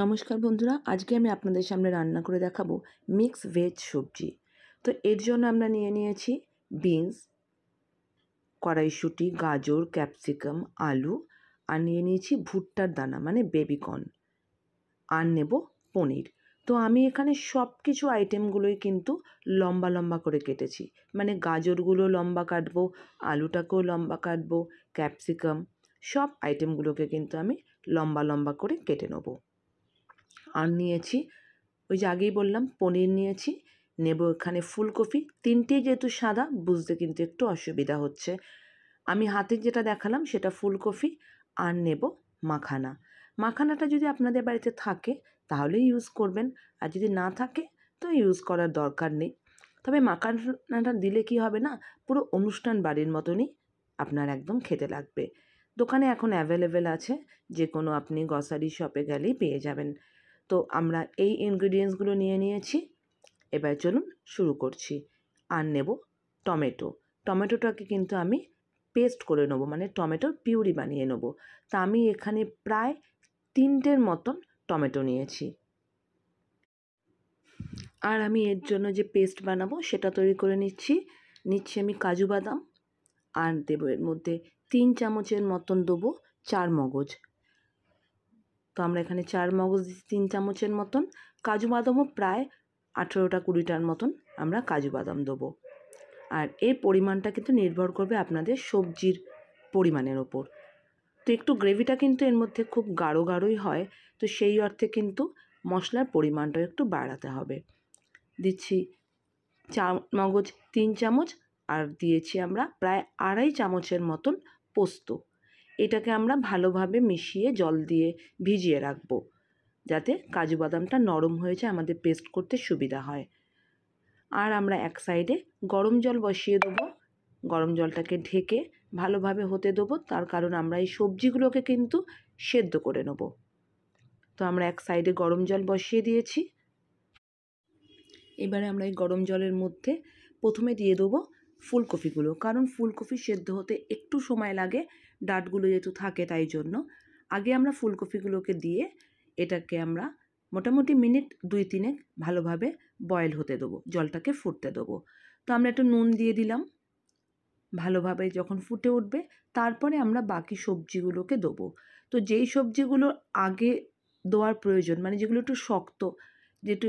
নমস্কার বন্ধুরা, আজকে আমি আপনাদের সামনে রান্না করে দেখাবো মিক্স ভেজ সবজি। তো এর জন্য আমরা নিয়ে নিয়েছি বিনস, কড়াইশুঁটি, গাজর, ক্যাপসিকাম, আলু, আর নিয়ে নিয়েছি ভুট্টার দানা মানে বেবিকর্ন, আর নেব পনির। তো আমি এখানে সব কিছু আইটেমগুলোই কিন্তু লম্বা লম্বা করে কেটেছি, মানে গাজরগুলো লম্বা কাটবো, আলুটাকেও লম্বা কাটবো, ক্যাপসিকাম সব আইটেমগুলোকে কিন্তু আমি লম্বা লম্বা করে কেটে নেবো। আর নিয়েছি ওই যে আগেই বললাম পনির নিয়েছি, নেব এখানে ফুলকপি, তিনটেই যেহেতু সাদা বুঝতে কিন্তু একটু অসুবিধা হচ্ছে। আমি হাতে যেটা দেখালাম সেটা ফুলকপি, আর নেব মাখানা। মাখানাটা যদি আপনাদের বাড়িতে থাকে তাহলে ইউজ করবেন, আর যদি না থাকে তো ইউজ করার দরকার নেই। তবে মাখানাটা দিলে কি হবে না, পুরো অনুষ্ঠান বাড়ির মতনই আপনার একদম খেতে লাগবে। দোকানে এখন অ্যাভেলেবেল আছে, যে কোনো আপনি গ্রসারি শপে গেলেই পেয়ে যাবেন। তো আমরা এই ইনগ্রিডিয়েন্টসগুলো নিয়ে নিয়েছি, এবার চলুন শুরু করছি। আর নেব টমেটো। টমেটোটাকে কিন্তু আমি পেস্ট করে নেব, মানে টমেটোর পিউরি বানিয়ে নেব। তা আমি এখানে প্রায় 3টের মতন টমেটো নিয়েছি। আর আমি এর জন্য যে পেস্ট বানাবো সেটা তৈরি করে নিচ্ছি আমি কাজু বাদাম, আর দেবো এর মধ্যে 3 চামচের মতন দেবো চারমগজ। তো আমরা এখানে 4 মগজ দিচ্ছি 3 চামচের মতন। কাজু বাদামও প্রায় 18টা 20টার মতন আমরা কাজু বাদাম দেবো। আর এর পরিমাণটা কিন্তু নির্ভর করবে আপনাদের সবজির পরিমাণের ওপর। তো একটু গ্রেভিটা কিন্তু এর মধ্যে খুব গাঢ় গাঢ়ই হয়, তো সেই অর্থে কিন্তু মশলার পরিমাণটাও একটু বাড়াতে হবে। দিচ্ছি মগজ 3 চামচ, আর দিয়েছি আমরা প্রায় 2.5 চামচের মতন পোস্ত। এটাকে আমরা ভালোভাবে মিশিয়ে জল দিয়ে ভিজিয়ে রাখবো, যাতে কাজু বাদামটা নরম হয়ে যায়, আমাদের পেস্ট করতে সুবিধা হয়। আর আমরা এক সাইডে গরম জল বসিয়ে দেবো, গরম জলটাকে ঢেকে ভালোভাবে হতে দেবো, তার কারণ আমরা এই সবজিগুলোকে কিন্তু সেদ্ধ করে নেব। তো আমরা এক সাইডে গরম জল বসিয়ে দিয়েছি। এবারে আমরা এই গরম জলের মধ্যে প্রথমে দিয়ে দেবো ফুলকপিগুলো, কারণ ফুলকপি সেদ্ধ হতে একটু সময় লাগে, ডাঁটগুলো যেহেতু থাকে তাই জন্য। আগে আমরা ফুলকপিগুলোকে দিয়ে এটাকে আমরা মোটামুটি মিনিট 2-3 ভালোভাবে বয়েল হতে দেবো, জলটাকে ফুটতে দেবো। তো আমরা একটু নুন দিয়ে দিলাম, ভালোভাবে যখন ফুটে উঠবে তারপরে আমরা বাকি সবজিগুলোকে দেবো। তো যেই সবজিগুলো আগে দেওয়ার প্রয়োজন, মানে যেগুলো একটু শক্ত, যেটু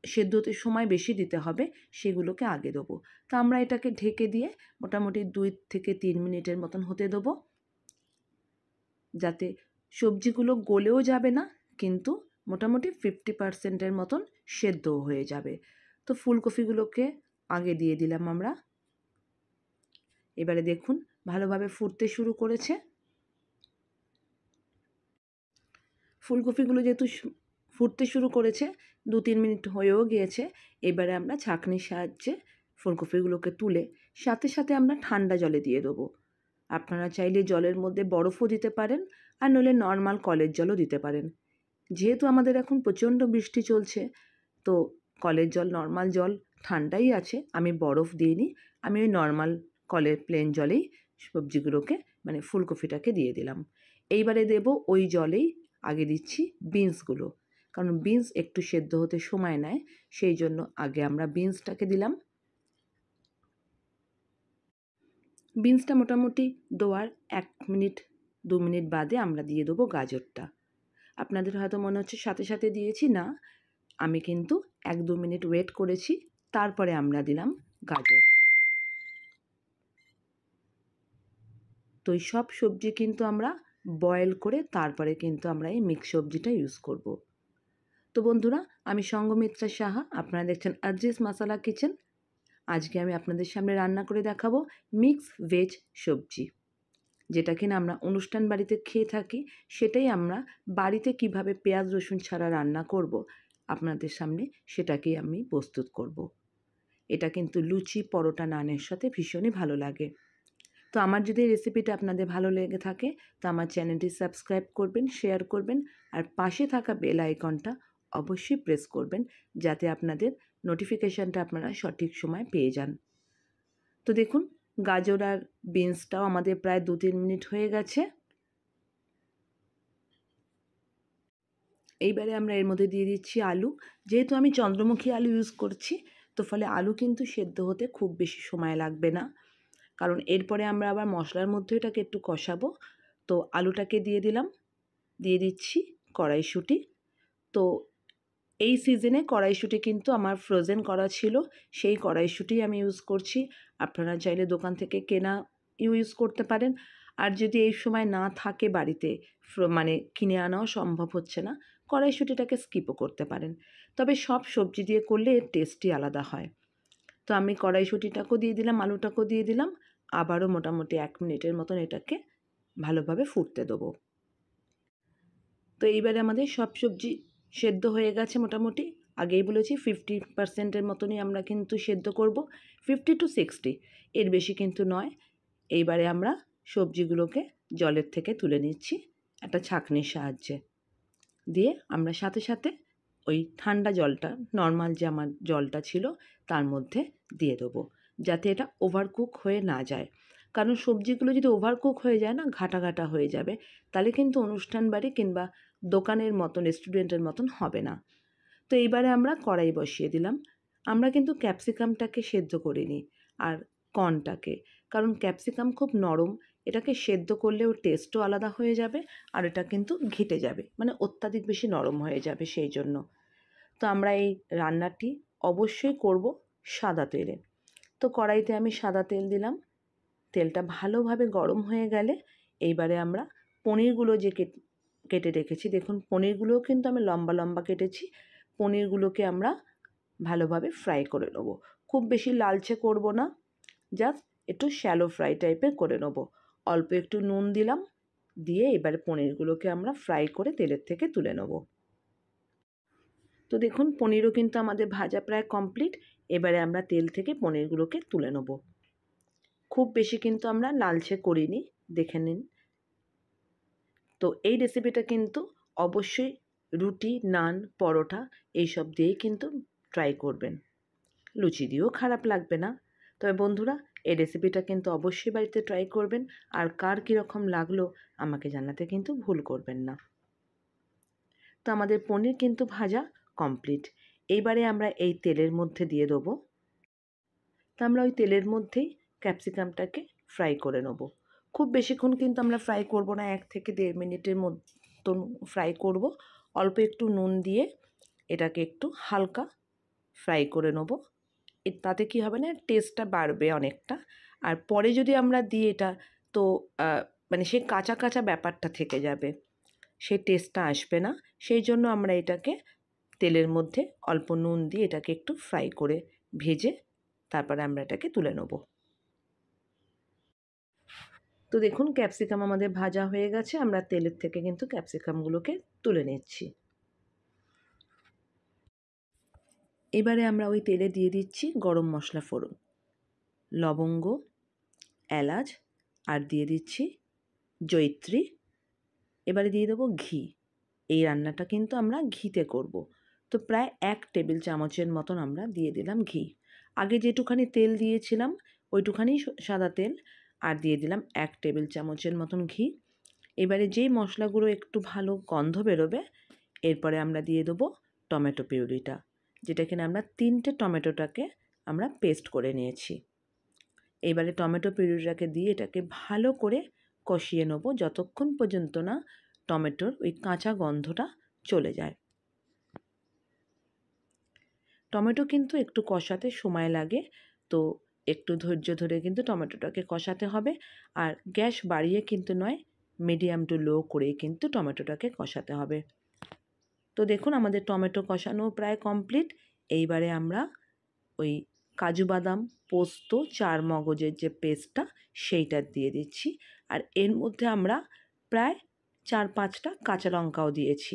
সেদ্ধ হতে সময় বেশি দিতে হবে, সেগুলোকে আগে দেবো। তো আমরা এটাকে ঢেকে দিয়ে মোটামুটি 2-3 মিনিটের মতন হতে দেবো, যাতে সবজিগুলো গলেও যাবে না কিন্তু মোটামুটি 50%-এর মতন সেদ্ধও হয়ে যাবে। তো ফুলকপিগুলোকে আগে দিয়ে দিলাম আমরা। এবারে দেখুন ভালোভাবে ফুটতে শুরু করেছে। ফুলকপিগুলো যেহেতু ফুটতে শুরু করেছে, 2-3 মিনিট হয়েও গিয়েছে, এবারে আমরা ছাঁকনির সাহায্যে ফুলকপিগুলোকে তুলে সাথে সাথে আমরা ঠান্ডা জলে দিয়ে দেবো। আপনারা চাইলে জলের মধ্যে বরফও দিতে পারেন, আর নইলে নর্মাল কলের জলও দিতে পারেন। যেহেতু আমাদের এখন প্রচণ্ড বৃষ্টি চলছে, তো কলের জল, নর্মাল জল ঠান্ডাই আছে, আমি বরফ দিইনি, আমি ওই নর্মাল কলের প্লেন জলেই সবজিগুলোকে মানে ফুলকপিটাকে দিয়ে দিলাম। এইবারে দেব ওই জলেই আগে দিচ্ছি বিনসগুলো, কারণ বিনস একটু সেদ্ধ হতে সময় নেয়, সেই জন্য আগে আমরা বিনসটাকে দিলাম। বিনসটা মোটামুটি দেওয়ার 1-2 মিনিট বাদে আমরা দিয়ে দেবো গাজরটা। আপনাদের হয়তো মনে হচ্ছে সাথে সাথে দিয়েছি, না, আমি কিন্তু 1-2 মিনিট ওয়েট করেছি, তারপরে আমরা দিলাম গাজর। তো এই সব সবজি কিন্তু আমরা বয়েল করে তারপরে কিন্তু আমরা এই মিক্স সবজিটা ইউজ করব। তো বন্ধুরা, আমি সঙ্গমিত্রা সাহা, আপনারা দেখছেন আজিজ মাসালা কিচেন। আজকে আমি আপনাদের সামনে রান্না করে দেখাবো মিক্স ভেজ সবজি, যেটা কিনা আমরা অনুষ্ঠান বাড়িতে খেয়ে থাকি, সেটাই আমরা বাড়িতে কিভাবে পেঁয়াজ রসুন ছাড়া রান্না করব আপনাদের সামনে সেটাকেই আমি প্রস্তুত করব। এটা কিন্তু লুচি, পরোটা, নানের সাথে ভীষণই ভালো লাগে। তো আমার যদি এই রেসিপিটা আপনাদের ভালো লেগে থাকে তো আমার চ্যানেলটি সাবস্ক্রাইব করবেন, শেয়ার করবেন, আর পাশে থাকা বেল আইকনটা অবশ্যই প্রেস করবেন, যাতে আপনাদের নোটিফিকেশানটা আপনারা সঠিক সময় পেয়ে যান। তো দেখুন গাজর আর বিনসটাও আমাদের প্রায় 2-3 মিনিট হয়ে গেছে। এইবারে আমরা এর মধ্যে দিয়ে দিচ্ছি আলু। যেহেতু আমি চন্দ্রমুখী আলু ইউজ করছি, তো ফলে আলু কিন্তু সেদ্ধ হতে খুব বেশি সময় লাগবে না, কারণ এরপরে আমরা আবার মশলার মধ্যে এটাকে একটু কষাবো। তো আলুটাকে দিয়ে দিলাম, দিয়ে দিচ্ছি কড়াইশুঁটি। তো এই সিজনে কড়াইশুঁটি কিন্তু আমার ফ্রোজেন করা ছিল, সেই কড়াইশুঁটি আমি ইউজ করছি। আপনারা চাইলে দোকান থেকে কেনা ইউজ করতে পারেন, আর যদি এই সময় না থাকে বাড়িতে, মানে কিনে আনাও সম্ভব হচ্ছে না, কড়াইশুঁটিটাকে স্কিপও করতে পারেন। তবে সব সবজি দিয়ে করলে এর টেস্টই আলাদা হয়। তো আমি কড়াইশুঁটিটাকেও দিয়ে দিলাম, আলুটাকেও দিয়ে দিলাম, আবারও মোটামুটি 1 মিনিটের মতন এটাকে ভালোভাবে ফুটতে দেবো। তো এইবারে আমাদের সব সবজি সেদ্ধ হয়ে গেছে মোটামুটি। আগেই বলেছি 50%-এর মতনই আমরা কিন্তু সেদ্ধ করব, 50 to 60, এর বেশি কিন্তু নয়। এইবারে আমরা সবজিগুলোকে জলের থেকে তুলে নিচ্ছি একটা ছাঁকনির সাহায্যে। দিয়ে আমরা সাথে সাথে ওই ঠান্ডা জলটা, নর্মাল যে আমার জলটা ছিল তার মধ্যে দিয়ে দেবো, যাতে এটা ওভারকুক হয়ে না যায়। কারণ সবজিগুলো যদি ওভারকুক হয়ে যায় না, ঘাটা ঘাটা হয়ে যাবে, তাহলে কিন্তু অনুষ্ঠান বাড়ি কিংবা দোকানের মতন, রেস্টুরেন্টের মতন হবে না। তো এইবারে আমরা কড়াই বসিয়ে দিলাম। আমরা কিন্তু ক্যাপসিকামটাকে সেদ্ধ করিনি, আর কর্নটাকে, কারণ ক্যাপসিকাম খুব নরম, এটাকে সেদ্ধ করলে ওর টেস্টও আলাদা হয়ে যাবে, আর এটা কিন্তু ঘেটে যাবে, মানে অত্যাধিক বেশি নরম হয়ে যাবে সেই জন্য। তো আমরা এই রান্নাটি অবশ্যই করব সাদা তেলে। তো কড়াইতে আমি সাদা তেল দিলাম, তেলটা ভালোভাবে গরম হয়ে গেলে এইবারে আমরা পনিরগুলো যে কেটে রেখেছি, দেখুন পনিরগুলোও কিন্তু আমি লম্বা লম্বা কেটেছি, পনিরগুলোকে আমরা ভালোভাবে ফ্রাই করে নেব। খুব বেশি লালচে করব না, জাস্ট একটু শ্যালো ফ্রাই টাইপের করে নেব। অল্প একটু নুন দিলাম, দিয়ে এবারে পনিরগুলোকে আমরা ফ্রাই করে তেলের থেকে তুলে নেব। তো দেখুন পনিরও কিন্তু আমাদের ভাজা প্রায় কমপ্লিট। এবারে আমরা তেল থেকে পনিরগুলোকে তুলে নেব। খুব বেশি কিন্তু আমরা লালচে করিনি, দেখে নিন। তো এই রেসিপিটা কিন্তু অবশ্যই রুটি, নান, পরোটা এইসব দিয়েই কিন্তু ট্রাই করবেন, লুচি দিয়েও খারাপ লাগবে না। তবে বন্ধুরা, এই রেসিপিটা কিন্তু অবশ্যই বাড়িতে ট্রাই করবেন, আর কার কীরকম লাগলো আমাকে জানাতে কিন্তু ভুল করবেন না। তো আমাদের পনির কিন্তু ভাজা কমপ্লিট। এইবারে আমরা এই তেলের মধ্যে দিয়ে দেবো। তো আমরা ওই তেলের মধ্যেই ক্যাপসিকামটাকে ফ্রাই করে নেব। খুব বেশিক্ষণ কিন্তু আমরা ফ্রাই করব না, 1 থেকে 1.5 মিনিটের মতন ফ্রাই করব। অল্প একটু নুন দিয়ে এটাকে একটু হালকা ফ্রাই করে নেব। তাতে কী হবে না, টেস্টটা বাড়বে অনেকটা। আর পরে যদি আমরা দিই এটা, তো মানে সেই কাঁচা কাঁচা ব্যাপারটা থেকে যাবে, সেই টেস্টটা আসবে না। সেই জন্য আমরা এটাকে তেলের মধ্যে অল্প নুন দিয়ে এটাকে একটু ফ্রাই করে ভেজে তারপরে আমরা এটাকে তুলে নেব। তো দেখুন ক্যাপসিকাম আমাদের ভাজা হয়ে গেছে, আমরা তেলের থেকে কিন্তু ক্যাপসিকামগুলোকে তুলে নিচ্ছি। এবারে আমরা ওই তেলে দিয়ে দিচ্ছি গরম মশলা ফোড়ন, লবঙ্গ, এলাচ, আর দিয়ে দিচ্ছি জয়িত্রী। এবারে দিয়ে দেবো ঘি। এই রান্নাটা কিন্তু আমরা ঘিতে করব। তো প্রায় 1 টেবিল চামচের মতন আমরা দিয়ে দিলাম ঘি। আগে যেটুখানি তেল দিয়েছিলাম ওইটুখানি সাদা তেল, আর দিয়ে দিলাম 1 টেবিল চামচের মতন ঘি। এবারে যেই মশলাগুলো একটু ভালো গন্ধ বেরোবে, এরপরে আমরা দিয়ে দেবো টমেটো পিউরিটা, যেটা কিনা আমরা 3টে টমেটোটাকে আমরা পেস্ট করে নিয়েছি। এবারে টমেটো পিউরিটাকে দিয়ে এটাকে ভালো করে কষিয়ে নেব, যতক্ষণ পর্যন্ত না টমেটোর ওই কাঁচা গন্ধটা চলে যায়। টমেটো কিন্তু একটু কষাতে সময় লাগে, তো একটু ধৈর্য ধরে কিন্তু টমেটোটাকে কষাতে হবে। আর গ্যাস বাড়িয়ে কিন্তু নয়, মিডিয়াম টু লো করেই কিন্তু টমেটোটাকে কষাতে হবে। তো দেখুন আমাদের টমেটো কষানো প্রায় কমপ্লিট। এইবারে আমরা ওই কাজু বাদাম, পোস্ত, চার মগজের যে পেস্টটা সেইটা দিয়ে দিচ্ছি। আর এর মধ্যে আমরা প্রায় 4-5টা কাঁচা লঙ্কাও দিয়েছি।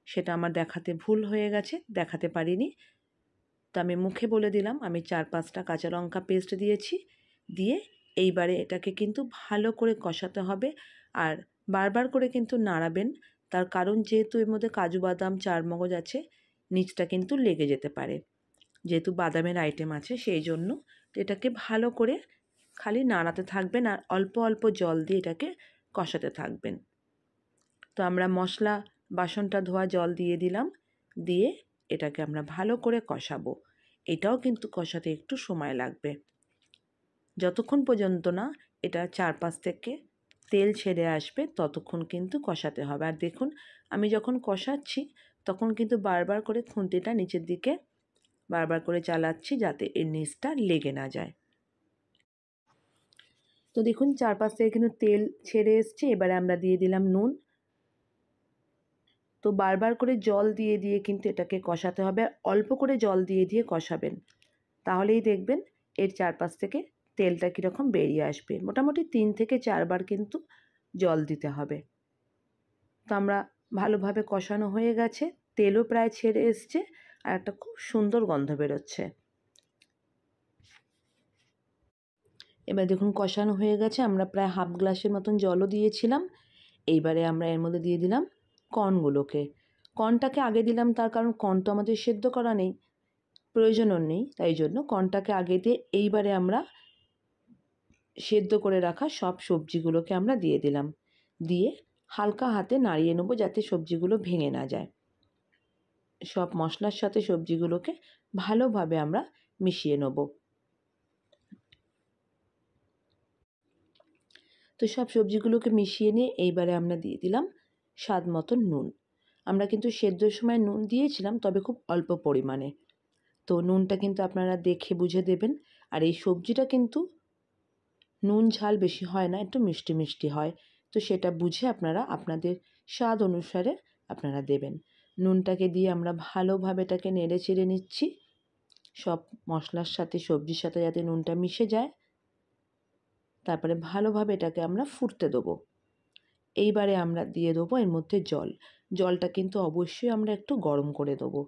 সেটা আমার দেখাতে ভুল হয়ে গেছে, দেখাতে পারিনি, তো আমি মুখে বলে দিলাম আমি 4-5টা কাঁচা লঙ্কা পেস্ট দিয়েছি। দিয়ে এইবারে এটাকে কিন্তু ভালো করে কষাতে হবে, আর বারবার করে কিন্তু নাড়াবেন, তার কারণ যেহেতু এর মধ্যে কাজু বাদাম, চারমগজ আছে, নিচটা কিন্তু লেগে যেতে পারে, যেহেতু বাদামের আইটেম আছে সেই জন্য। তো এটাকে ভালো করে খালি নাড়াতে থাকবেন, আর অল্প অল্প জল দিয়ে এটাকে কষাতে থাকবেন। তো আমরা মশলা বাসনটা ধোয়া জল দিয়ে দিলাম, দিয়ে এটাকে আমরা ভালো করে কষাবো। এটাও কিন্তু কষাতে একটু সময় লাগবে, যতক্ষণ পর্যন্ত না এটা চারপাশ থেকে তেল ছেড়ে আসবে ততক্ষণ কিন্তু কষাতে হবে। আর দেখুন আমি যখন কষাচ্ছি তখন কিন্তু বারবার করে খুন্তিটা নিচের দিকে বারবার করে চালাচ্ছি যাতে এর নিচটা লেগে না যায়। তো দেখুন চারপাশ থেকে কিন্তু তেল ছেড়ে এসছে। এবারে আমরা দিয়ে দিলাম নুন। তো বারবার করে জল দিয়ে দিয়ে কিন্তু এটাকে কষাতে হবে, আর অল্প করে জল দিয়ে দিয়ে কষাবেন, তাহলেই দেখবেন এর চারপাশ থেকে তেলটা কীরকম বেরিয়ে আসবে। মোটামুটি 3 থেকে 4 বার কিন্তু জল দিতে হবে। তো আমরা ভালোভাবে কষানো হয়ে গেছে, তেলও প্রায় ছেড়ে এসছে, আর একটা খুব সুন্দর গন্ধ বেরোচ্ছে। এবার দেখুন কষানো হয়ে গেছে, আমরা প্রায় হাফ গ্লাসের মতন জলও দিয়েছিলাম। এইবারে আমরা এর মধ্যে দিয়ে দিলাম কর্নগুলোকে। কর্নটাকে আগে দিলাম তার কারণ কর্ন তো আমাদের সেদ্ধ করা নেই, প্রয়োজনও নেই, তাই জন্য কর্নটাকে আগে দিয়ে এইবারে আমরা সেদ্ধ করে রাখা সব সবজিগুলোকে আমরা দিয়ে দিলাম। দিয়ে হালকা হাতে নাড়িয়ে নেবো যাতে সবজিগুলো ভেঙে না যায়। সব মশলার সাথে সবজিগুলোকে ভালোভাবে আমরা মিশিয়ে নেব। তো সব সবজিগুলোকে মিশিয়ে নিয়ে এইবারে আমরা দিয়ে দিলাম স্বাদ মতো নুন। আমরা কিন্তু সেদ্ধর সময় নুন দিয়েছিলাম, তবে খুব অল্প পরিমাণে। তো নুনটা কিন্তু আপনারা দেখে বুঝে দেবেন। আর এই সবজিটা কিন্তু নুন ঝাল বেশি হয় না, একটু মিষ্টি মিষ্টি হয়। তো সেটা বুঝে আপনারা আপনাদের স্বাদ অনুসারে আপনারা দেবেন। নুনটাকে দিয়ে আমরা ভালোভাবে এটাকে নেড়ে চেড়ে নিচ্ছি, সব মশলার সাথে সবজির সাথে যাতে নুনটা মিশে যায়। তারপরে ভালোভাবে এটাকে আমরা ফুটতে দেবো। এইবারে আমরা দিয়ে দেবো এর মধ্যে জল। জলটা কিন্তু অবশ্যই আমরা একটু গরম করে দেবো।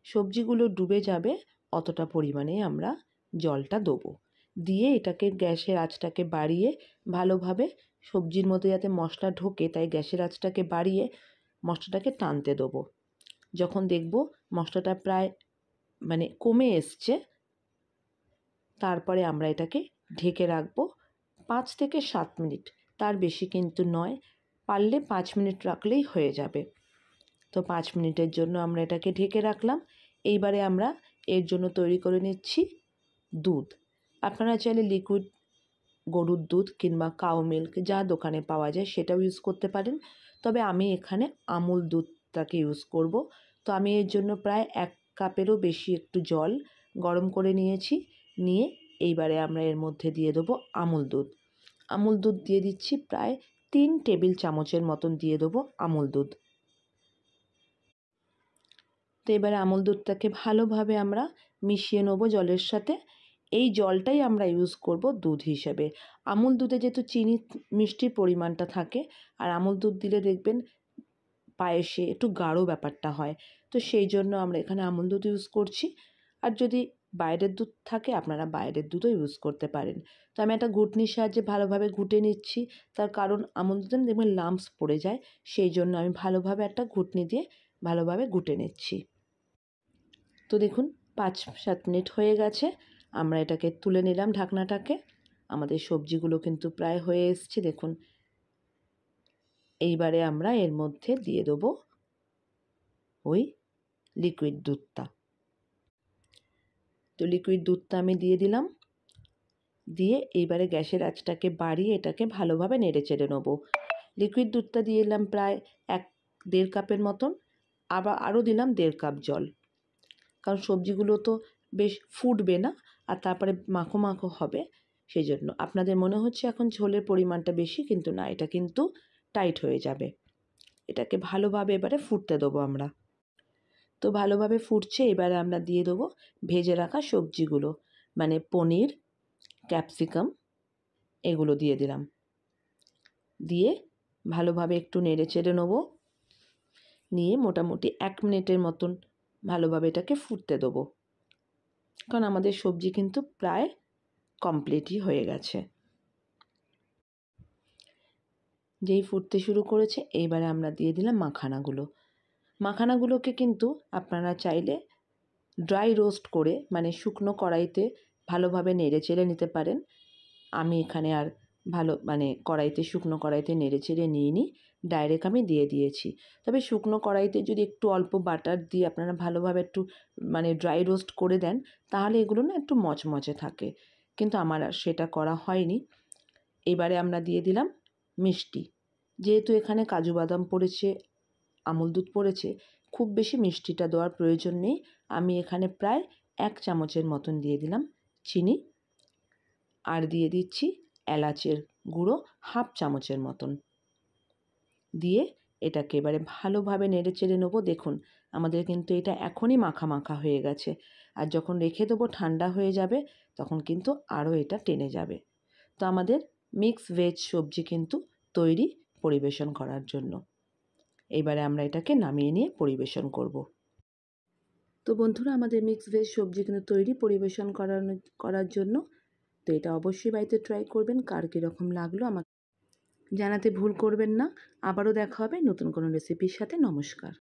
সবজিগুলো ডুবে যাবে অতটা পরিমাণে আমরা জলটা দেবো। দিয়ে এটাকে গ্যাসের আঁচটাকে বাড়িয়ে ভালোভাবে সবজির মধ্যে যাতে মশলা ঢোকে তাই গ্যাসের আঁচটাকে বাড়িয়ে মশলাটাকে টানতে দেবো। যখন দেখব মশলাটা প্রায় কমে এসছে, তারপরে আমরা এটাকে ঢেকে রাখবো 5 থেকে 7 মিনিট, তার বেশি কিন্তু নয়। পারলে 5 মিনিট রাখলেই হয়ে যাবে। তো 5 মিনিটের জন্য আমরা এটাকে ঢেকে রাখলাম। এইবারে আমরা এর জন্য তৈরি করে নিচ্ছি দুধ। আপনারা চাইলে লিকুইড গরুর দুধ কিংবা কাউ মিল্ক যা দোকানে পাওয়া যায় সেটাও ইউজ করতে পারেন, তবে আমি এখানে আমুল দুধটাকে ইউজ করব। তো আমি এর জন্য প্রায় 1 কাপেরও বেশি একটু জল গরম করে নিয়েছি। নিয়ে এইবারে আমরা এর মধ্যে দিয়ে দেবো আমুল দুধ। আমুল দুধ দিয়ে দিচ্ছি প্রায় 3 টেবিল চামচের মতন দিয়ে দেবো আমুল দুধ। তো এবারে আমুল দুধটাকে ভালোভাবে আমরা মিশিয়ে নেবো জলের সাথে। এই জলটাই আমরা ইউজ করব দুধ হিসেবে। আমুল দুধে যেহেতু চিনি মিষ্টির পরিমাণটা থাকে, আর আমুল দুধ দিলে দেখবেন পায়েসে একটু গাঢ় ব্যাপারটা হয়, তো সেই জন্য আমরা এখানে আমুল দুধ ইউজ করছি। আর যদি বাইরের দুধ থাকে আপনারা বাইরের দুধও ইউজ করতে পারেন। তো আমি একটা ঘুটনির সাহায্যে ভালোভাবে ঘুটে নিচ্ছি, তার কারণ আমুল দুধে দেখবেন লাম্পস পড়ে যায়, সেই জন্য আমি ভালোভাবে একটা ঘুটনি দিয়ে ভালোভাবে ঘুটে নিচ্ছি। তো দেখুন 5-7 মিনিট হয়ে গেছে, আমরা এটাকে তুলে নিলাম ঢাকনাটাকে। আমাদের সবজিগুলো কিন্তু প্রায় হয়ে এসছে দেখুন। এইবারে আমরা এর মধ্যে দিয়ে দেবো ওই লিকুইড দুধটা। তো লিকুইড দুধটা আমি দিয়ে দিলাম। দিয়ে এইবারে গ্যাসের আঁচটাকে বাড়িয়ে এটাকে ভালোভাবে নেড়ে চেড়ে নেবো। লিকুইড দুধটা দিয়ে দিলাম প্রায় 1-1.5 কাপের মতন, আবার আরও দিলাম 1.5 কাপ জল, কারণ সবজিগুলো তো বেশ ফুটবে না, আর তারপরে মাখো মাখো হবে। সেই জন্য আপনাদের মনে হচ্ছে এখন ঝোলের পরিমাণটা বেশি, কিন্তু না, এটা কিন্তু টাইট হয়ে যাবে। এটাকে ভালোভাবে এবারে ফুটতে দেবো আমরা। তো ভালোভাবে ফুটছে, এবারে আমরা দিয়ে দেবো ভেজে রাখা সবজিগুলো, পনির, ক্যাপসিকাম, এগুলো দিয়ে দিলাম। দিয়ে ভালোভাবে একটু নেড়ে চেড়ে নেবো। নিয়ে মোটামুটি 1 মিনিটের মতন ভালোভাবে এটাকে ফুটতে দেবো, কারণ আমাদের সবজি কিন্তু প্রায় কমপ্লিটই হয়ে গেছে। যেই ফুটতে শুরু করেছে এইবারে আমরা দিয়ে দিলাম মাখানাগুলো। মাখানাগুলোকে কিন্তু আপনারা চাইলে ড্রাই রোস্ট করে শুকনো কড়াইতে ভালোভাবে নেড়ে চেড়ে নিতে পারেন। আমি এখানে আর কড়াইতে শুকনো কড়াইতে নেড়ে চেড়ে নিইনি, ডাইরেক্ট আমি দিয়ে দিয়েছি। তবে শুকনো কড়াইতে যদি একটু অল্প বাটার দিয়ে আপনারা ভালোভাবে একটু মানে ড্রাই রোস্ট করে দেন, তাহলে এগুলো না একটু মচমচে থাকে, কিন্তু আমার আর সেটা করা হয়নি। এবারে আমরা দিয়ে দিলাম মিষ্টি। যেহেতু এখানে কাজু বাদাম পড়েছে, আমুল দুধ পড়েছে, খুব বেশি মিষ্টিটা দেওয়ার প্রয়োজন নেই। আমি এখানে প্রায় 1 চামচের মতন দিয়ে দিলাম চিনি, আর দিয়ে দিচ্ছি এলাচের গুঁড়ো 1/2 চামচের মতন। দিয়ে এটাকে এবারে ভালোভাবে নেড়েচেড়ে নেবো। দেখুন আমাদের কিন্তু এটা এখনই মাখা মাখা হয়ে গেছে, আর যখন রেখে দেবো ঠান্ডা হয়ে যাবে তখন কিন্তু আরও এটা টেনে যাবে। তো আমাদের মিক্স ভেজ সবজি কিন্তু তৈরি পরিবেশন করার জন্য। এবারে আমরা এটাকে নামিয়ে নিয়ে পরিবেশন করব। তো বন্ধুরা, আমাদের মিক্স ভেজ সবজি কিন্তু তৈরি পরিবেশন করার জন্য। তো এটা অবশ্যই বাড়িতে ট্রাই করবেন। কার কীরকম লাগলো আমাকে জানাতে ভুল করবেন না। আবারও দেখা হবে নতুন কোনো রেসিপির সাথে। নমস্কার।